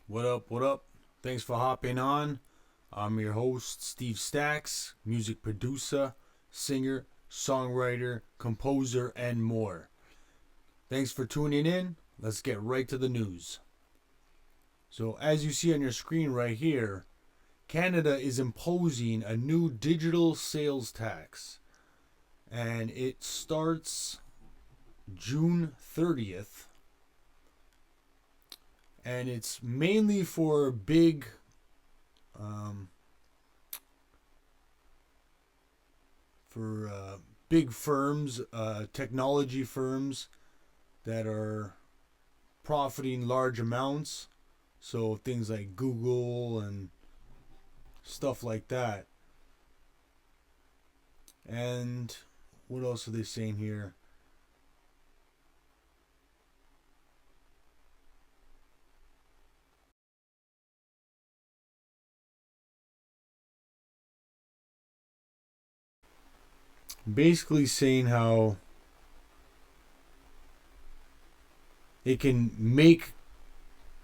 What up? What up? Thanks for hopping on. I'm your host, Steve Stacks, music producer, singer, songwriter, composer, and more. Thanks for tuning in. Let's get right to the news. So, as you see on your screen right here, Canada is imposing a new digital sales tax, and it starts June 30th, and it's mainly for um, big firms, technology firms that are profiting large amounts. So things like Google and stuff like that. And what else are they saying here? Basically saying how it can make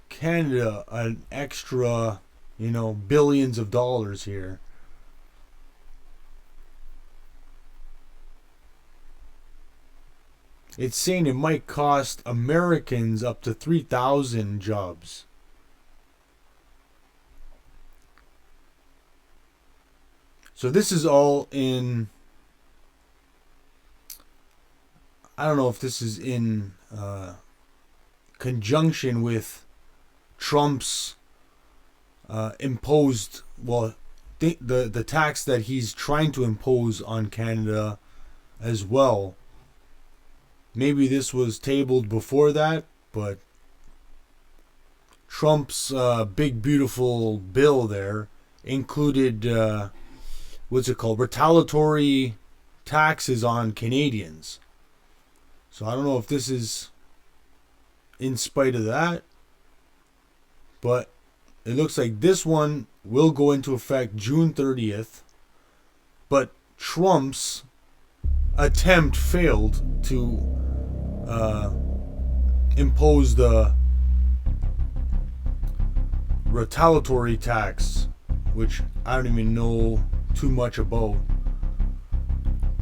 Canada an extra, billions of dollars here. It's saying it might cost Americans up to 3,000 jobs. So this is all in, I don't know if this is in conjunction with Trump's imposed, the tax that he's trying to impose on Canada as well. Maybe this was tabled before that, but Trump's big beautiful bill there included retaliatory taxes on Canadians. So I don't know if this is in spite of that, but it looks like this one will go into effect June 30th, but Trump's attempt failed to impose the retaliatory tax, which I don't even know too much about.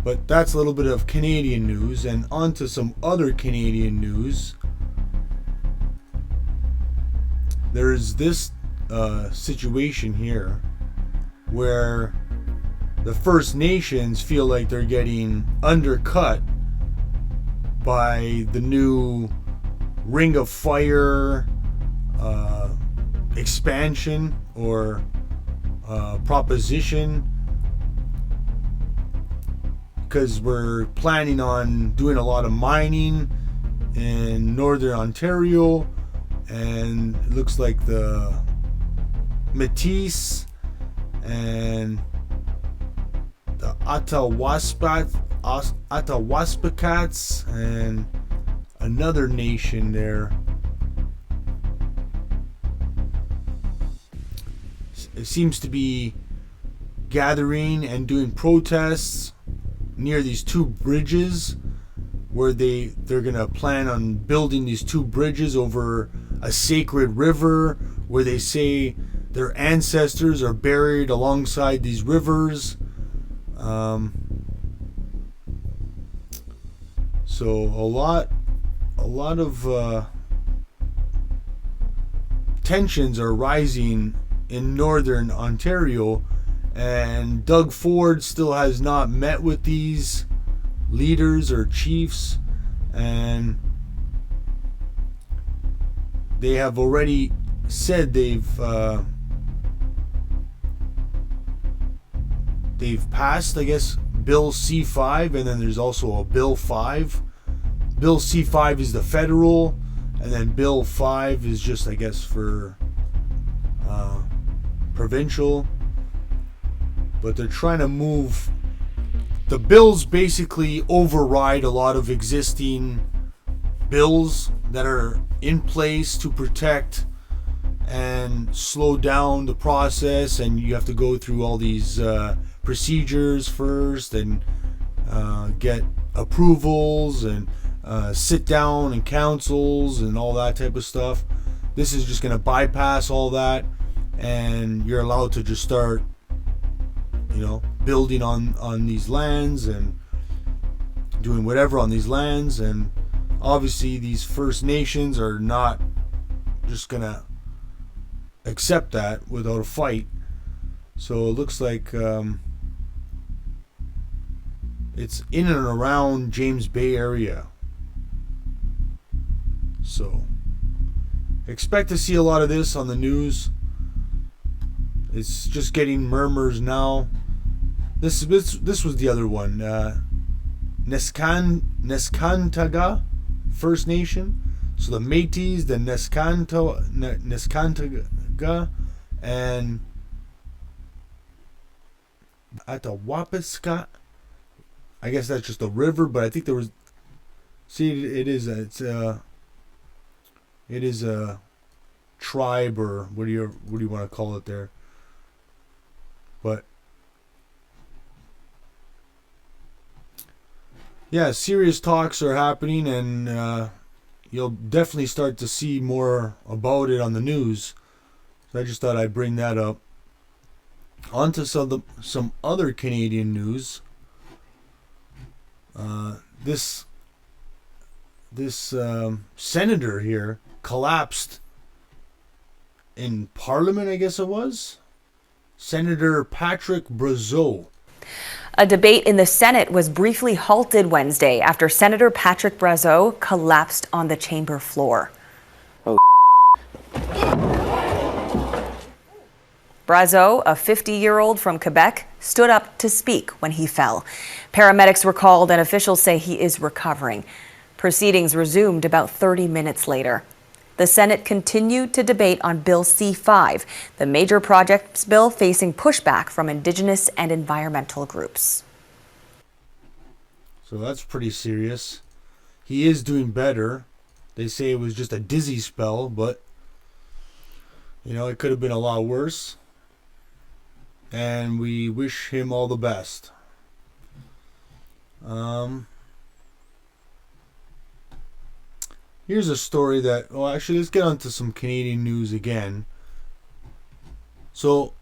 But that's a little bit of Canadian news, and on to some other Canadian news. There's this situation here where the First Nations feel like they're getting undercut by the new Ring of Fire expansion or proposition, because we're planning on doing a lot of mining in northern Ontario, and it looks like the Métis and the Attawaspakats and another nation there. It seems to be gathering and doing protests near these two bridges, where they're gonna plan on building these two bridges over a sacred river, where they say their ancestors are buried alongside these rivers. So a lot of tensions are rising in northern Ontario, and Doug Ford still has not met with these leaders or chiefs, and they have already said they've passed, I guess, Bill C5, and then there's also a Bill 5. Bill C5 is the federal, and then Bill 5 is just, I guess, for provincial. But they're trying to move. The bills basically override a lot of existing bills that are in place to protect and slow down the process, and you have to go through all these procedures first and get approvals and sit down in councils and all that type of stuff. this is just going to bypass all that, and you're allowed to just start, building on these lands and doing whatever on these lands. And obviously these First Nations are not just going to accept that without a fight. So it looks like it's in and around James Bay area. So expect to see a lot of this on the news. It's just getting murmurs now. This was the other one. Neskantaga First Nation. So the Métis, the Neskantaga, and Atawapiskat. I guess that's just a river, but I think there was. See, it is a tribe, or what do you want to call it there? But yeah, serious talks are happening, and you'll definitely start to see more about it on the news. So I just thought I'd bring that up. On to some other Canadian news. This senator here collapsed in Parliament, I guess it was. Senator Patrick Brazeau. A debate in the Senate was briefly halted Wednesday after Senator Patrick Brazeau collapsed on the chamber floor. Brazeau, a 50-year-old from Quebec, stood up to speak when he fell. Paramedics were called and officials say he is recovering. Proceedings resumed about 30 minutes later. The Senate continued to debate on Bill C-5, the major projects bill facing pushback from Indigenous and environmental groups. So that's pretty serious. He is doing better. They say it was just a dizzy spell, but it could have been a lot worse. And we wish him all the best. Here's a story that, actually, let's get on to some Canadian news again. So,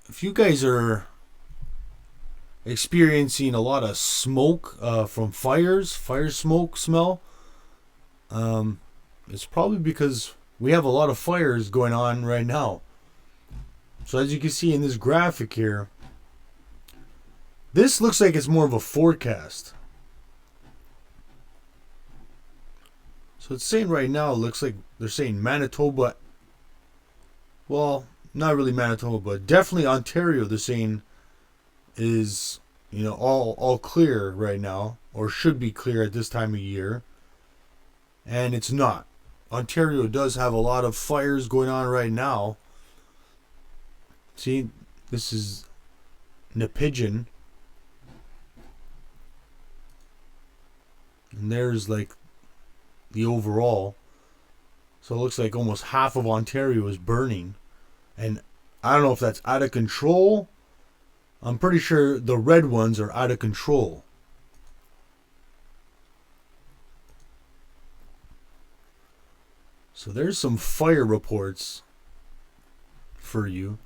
if you guys are experiencing a lot of smoke from fire smoke smell, it's probably because we have a lot of fires going on right now. So as you can see in this graphic here, this looks like it's more of a forecast. So it's saying right now, it looks like they're saying Manitoba. Well, not really Manitoba, but definitely Ontario, they're saying is, all clear right now, or should be clear at this time of year. And it's not. Ontario does have a lot of fires going on right now. See, this is Nepigon. And there's like the overall. So it looks like almost half of Ontario is burning. And I don't know if that's out of control. I'm pretty sure the red ones are out of control. So there's some fire reports for you.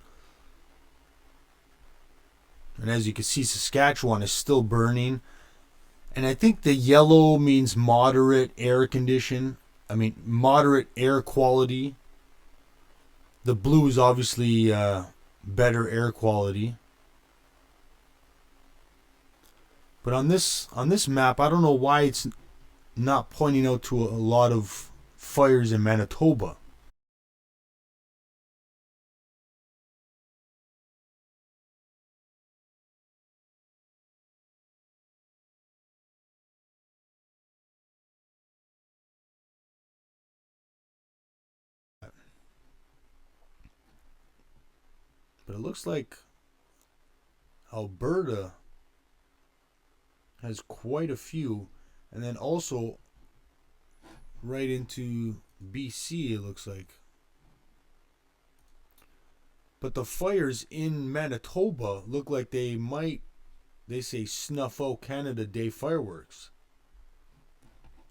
And as you can see, Saskatchewan is still burning. And I think the yellow means moderate air quality. The blue is obviously better air quality. But on this map, I don't know why it's not pointing out to a lot of fires in Manitoba. But it looks like Alberta has quite a few. And then also right into BC, it looks like. But the fires in Manitoba look like they say, snuff out Canada Day fireworks.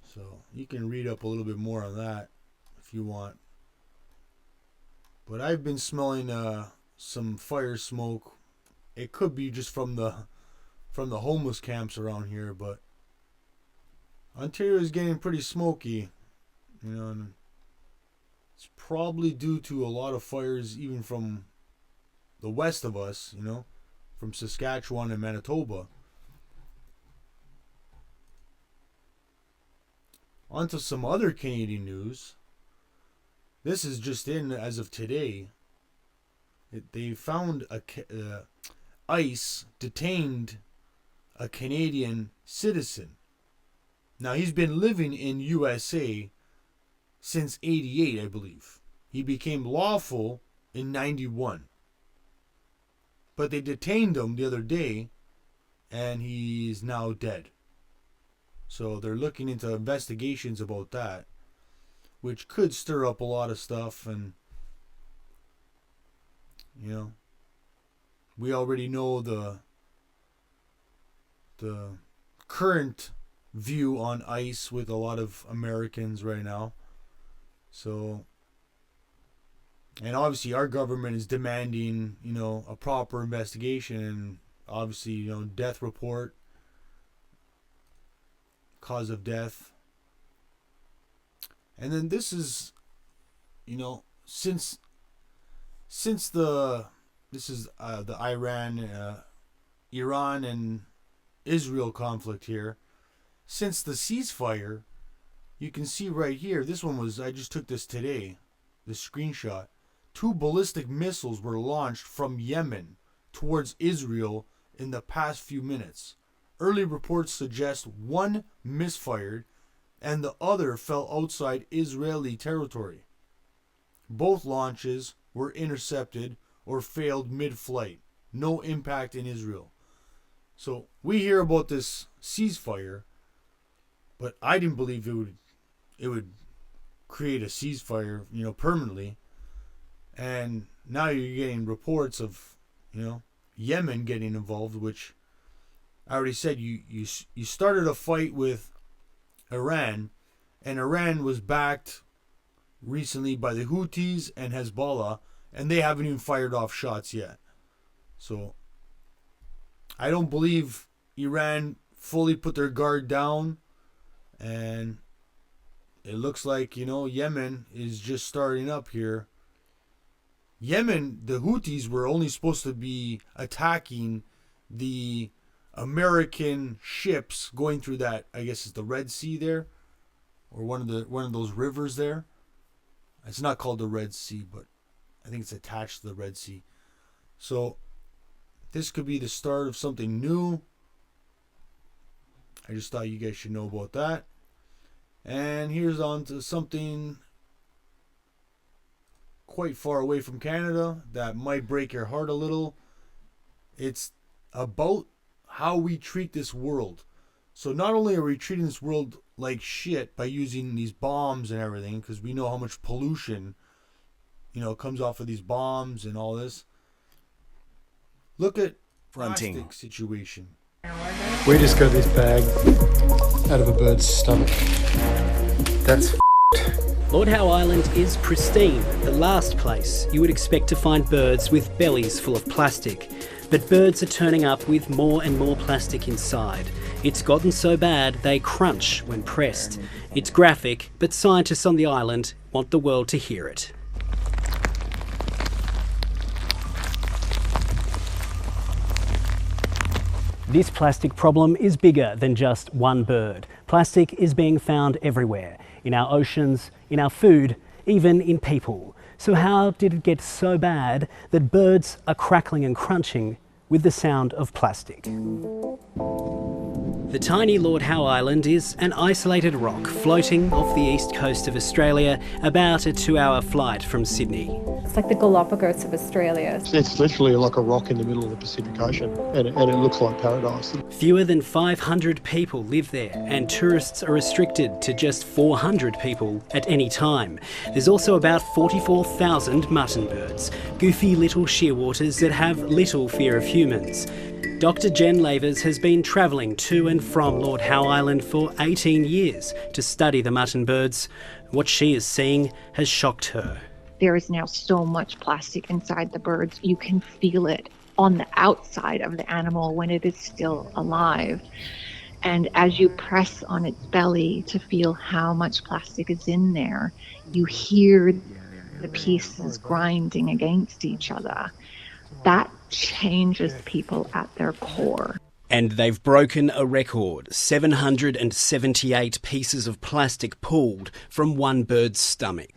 So you can read up a little bit more on that if you want. But I've been smelling some fire smoke. It could be just from the homeless camps around here, but Ontario is getting pretty smoky, and it's probably due to a lot of fires even from the west of us, from Saskatchewan and Manitoba. On to some other Canadian news. This is just in as of today. They found ICE detained a Canadian citizen. Now, he's been living in USA since 88, I believe. He became lawful in 91. But they detained him the other day, and he's now dead. So they're looking into investigations about that, which could stir up a lot of stuff. And, we already know the current view on ICE with a lot of Americans right now. So, and obviously our government is demanding, a proper investigation and obviously, death report, cause of death. And then this is, since the Iran and Israel conflict here, since the ceasefire, you can see right here, I just took this today, the screenshot. 2 ballistic missiles were launched from Yemen towards Israel in the past few minutes. Early reports suggest one misfired and the other fell outside Israeli territory. Both launches were intercepted or failed mid-flight. No impact in Israel. So we hear about this ceasefire, but I didn't believe it would create a ceasefire, permanently. And now you're getting reports of, Yemen getting involved, which I already said you started a fight with Iran, and Iran was backed recently by the Houthis and Hezbollah, and they haven't even fired off shots yet. So I don't believe Iran fully put their guard down, and it looks like, Yemen is just starting up here. Yemen, the Houthis were only supposed to be attacking the American ships going through that, I guess it's the Red Sea there, or one of those rivers there. It's not called the Red Sea, but I think it's attached to the Red Sea. So this could be the start of something new. I just thought you guys should know about that. And here's on to something quite far away from Canada that might break your heart a little. It's about how we treat this world. So not only are we treating this world like shit by using these bombs and everything, because we know how much pollution, comes off of these bombs and all this. Look at plastic situation. We just got this bag out of a bird's stomach. That's Lord Howe Island is pristine, the last place you would expect to find birds with bellies full of plastic. But birds are turning up with more and more plastic inside. It's gotten so bad they crunch when pressed. It's graphic, but scientists on the island want the world to hear it. This plastic problem is bigger than just one bird. Plastic is being found everywhere, in our oceans, in our food, even in people. So how did it get so bad that birds are crackling and crunching with the sound of plastic? The tiny Lord Howe Island is an isolated rock floating off the east coast of Australia, about a 2-hour flight from Sydney. It's like the Galapagos of Australia. It's literally like a rock in the middle of the Pacific Ocean, and it looks like paradise. Fewer than 500 people live there, and tourists are restricted to just 400 people at any time. There's also about 44,000 mutton birds, goofy little shearwaters that have little fear of humans. Dr. Jen Lavers has been travelling to and from Lord Howe Island for 18 years to study the mutton birds. What she is seeing has shocked her. there is now so much plastic inside the birds. You can feel it on the outside of the animal when it is still alive. And as you press on its belly to feel how much plastic is in there, you hear the pieces grinding against each other. That changes people at their core. And they've broken a record, 778 pieces of plastic pulled from one bird's stomach.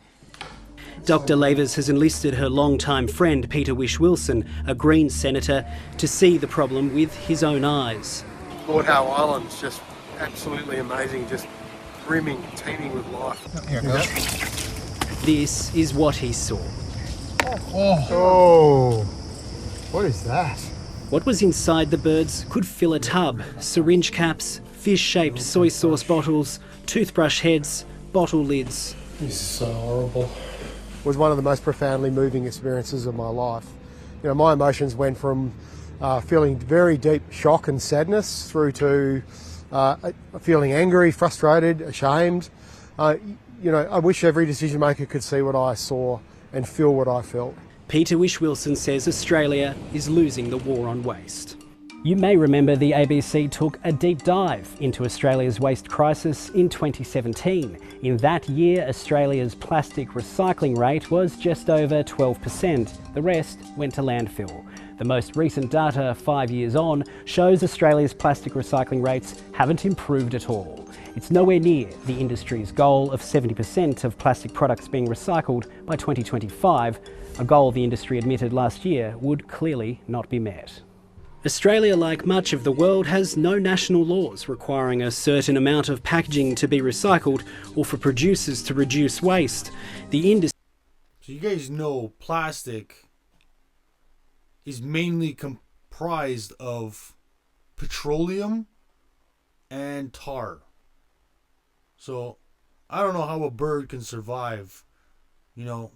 Dr. Lavers has enlisted her longtime friend Peter Wish-Wilson, a Greens senator, to see the problem with his own eyes. Lord Howe Island's just absolutely amazing, just brimming, teeming with life. Here it goes. This is what he saw. Oh, what is that? What was inside the birds could fill a tub. Syringe caps, fish-shaped soy sauce bottles, toothbrush heads, bottle lids. This is so horrible. It was one of the most profoundly moving experiences of my life. You know, my emotions went from feeling very deep shock and sadness through to feeling angry, frustrated, ashamed. You know, I wish every decision maker could see what I saw and feel what I felt. Peter Wish-Wilson says Australia is losing the war on waste. You may remember the ABC took a deep dive into Australia's waste crisis in 2017. In that year, Australia's plastic recycling rate was just over 12%. The rest went to landfill. The most recent data, 5 years on, shows Australia's plastic recycling rates haven't improved at all. It's nowhere near the industry's goal of 70% of plastic products being recycled by 2025, a goal the industry admitted last year would clearly not be met. Australia, like much of the world, has no national laws requiring a certain amount of packaging to be recycled or for producers to reduce waste. The industry... So you guys know plastic is mainly comprised of petroleum and tar. So I don't know how a bird can survive, you know,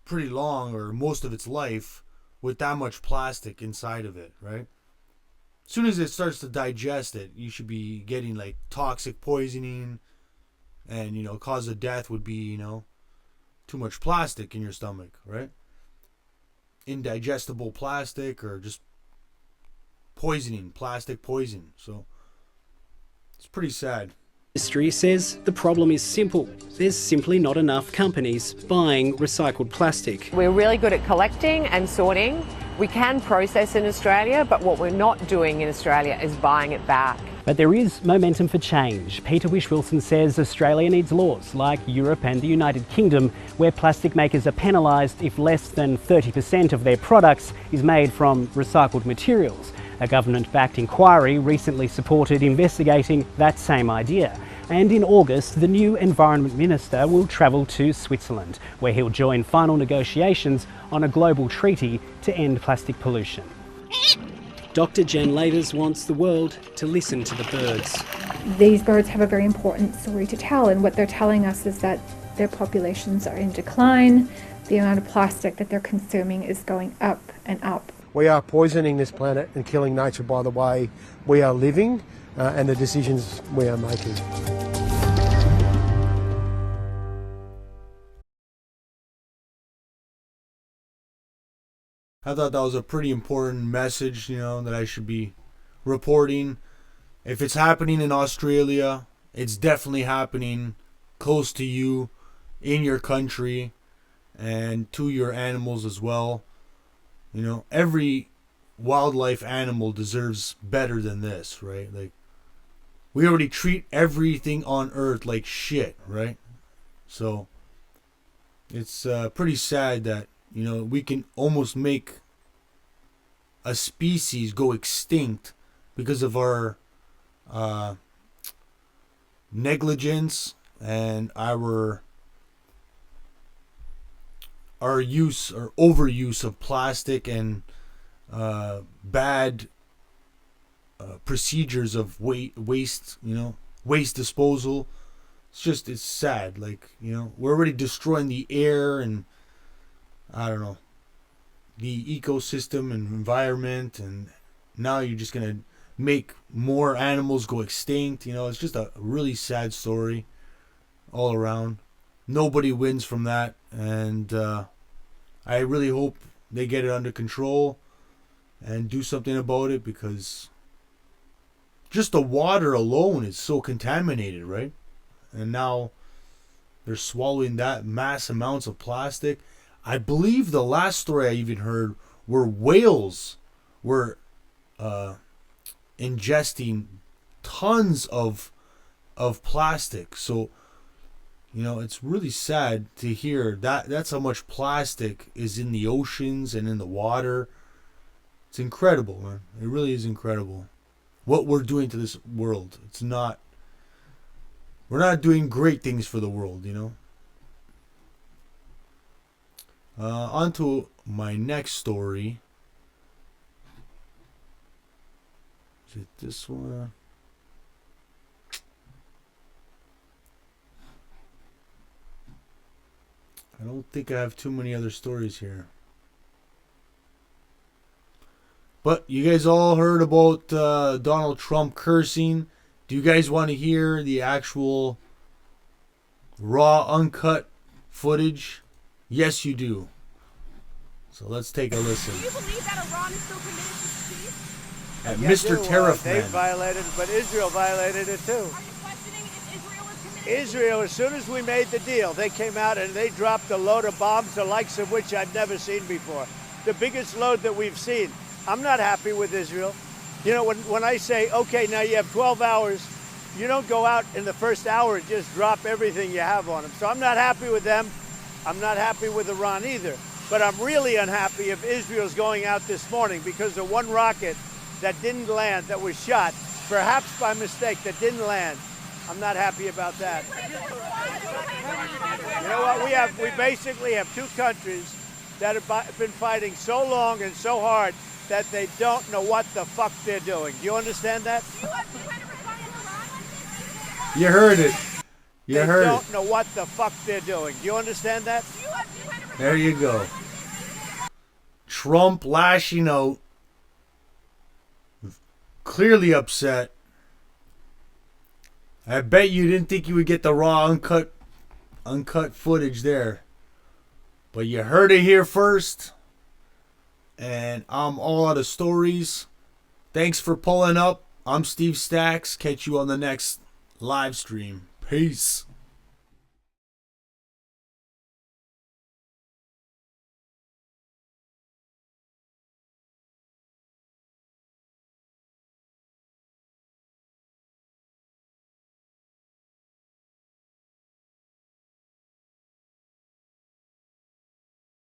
pretty long or most of its life with that much plastic inside of it, right? As soon as it starts to digest it, you should be getting like toxic poisoning, and, you know, cause of death would be, you know, too much plastic in your stomach, right? Indigestible plastic or just poisoning, plastic poison. So it's pretty sad. Industry says the problem is simple. There's simply not enough companies buying recycled plastic. We're really good at collecting and sorting. We can process in Australia, but what we're not doing in Australia is buying it back. But there is momentum for change. Peter Wish-Wilson says Australia needs laws like Europe and the United Kingdom, where plastic makers are penalised if less than 30% of their products is made from recycled materials. A government-backed inquiry recently supported investigating that same idea. And in August, the new Environment Minister will travel to Switzerland, where he'll join final negotiations on a global treaty to end plastic pollution. Dr. Jen Lavers wants the world to listen to the birds. These birds have a very important story to tell, and what they're telling us is that their populations are in decline. The amount of plastic that they're consuming is going up and up. We are poisoning this planet and killing nature by the way we are living and the decisions we are making. I thought that was a pretty important message, you know, that I should be reporting. If it's happening in Australia, it's definitely happening close to you, in your country, and to your animals as well. You know, every wildlife animal deserves better than this, right? Like, we already treat everything on Earth like shit, right? So, it's pretty sad that, you know, we can almost make a species go extinct because of our negligence and our use or overuse of plastic and bad procedures of waste, you know, waste disposal. It's sad. Like, you know, we're already destroying the air and, I don't know, the ecosystem and environment, and now you're just gonna make more animals go extinct. You know, it's just a really sad story all around. nobody wins from that. And I really hope they get it under control and do something about it, because just the water alone is so contaminated, right? And now they're swallowing that mass amounts of plastic. I believe the last story I even heard were whales were ingesting tons of plastic. So, it's really sad to hear that that's how much plastic is in the oceans and in the water. It's incredible, man. It really is incredible what we're doing to this world. We're not doing great things for the world, On to my next story. Is it this one? I don't think I have too many other stories here. But you guys all heard about Donald Trump cursing. Do you guys want to hear the actual raw, uncut footage? Yes, you do. So let's take a listen. Do you believe that Iran is still committed to peace? At Mr. Tariff They Man. violated it, but Israel violated it too. Are you questioning if Israel is committed? Israel, as soon as we made the deal, they came out and they dropped a load of bombs, the likes of which I've never seen before. The biggest load that we've seen. I'm not happy with Israel. When I say, okay, now you have 12 hours, you don't go out in the first hour and just drop everything you have on them. So I'm not happy with them. I'm not happy with Iran either. But I'm really unhappy if Israel's going out this morning because of one rocket that didn't land, that was shot, perhaps by mistake, that didn't land. I'm not happy about that. You know what? We basically have two countries that have been fighting so long and so hard that they don't know what the fuck they're doing. Do you understand that? You heard it. You heard They it. don't know what the fuck they're doing. Do you understand that? There you go. Trump lashing out. Clearly upset. I bet you didn't think you would get the raw, uncut footage there. But you heard it here first. And I'm all out of stories. Thanks for pulling up. I'm Steve Stacks. Catch you on the next live stream. Peace.